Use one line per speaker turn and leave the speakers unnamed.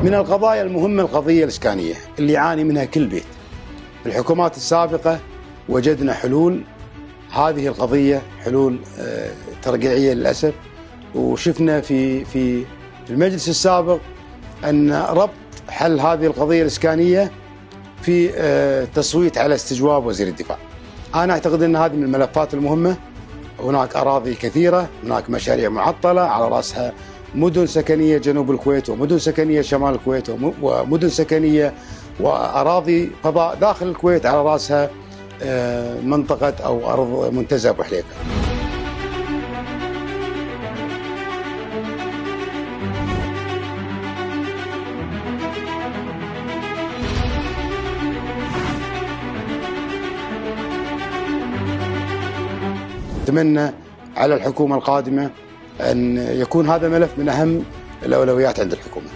من القضايا المهمة القضية الإسكانية اللي يعاني منها كل بيت. الحكومات السابقة وجدنا حلول هذه القضية، حلول ترقيعية للأسف، وشفنا في المجلس السابق أن ربط حل هذه القضية الإسكانية في تصويت على استجواب وزير الدفاع. أنا أعتقد أن هذه من الملفات المهمة. هناك أراضي كثيرة، هناك مشاريع معطلة على رأسها مدن سكنية جنوب الكويت، ومدن سكنية شمال الكويت، ومدن سكنية وأراضي فضاء داخل الكويت على رأسها منطقة أو أرض منتزه أبو حليفة. أتمنى على الحكومة القادمة أن يكون هذا ملف من أهم الأولويات عند الحكومة.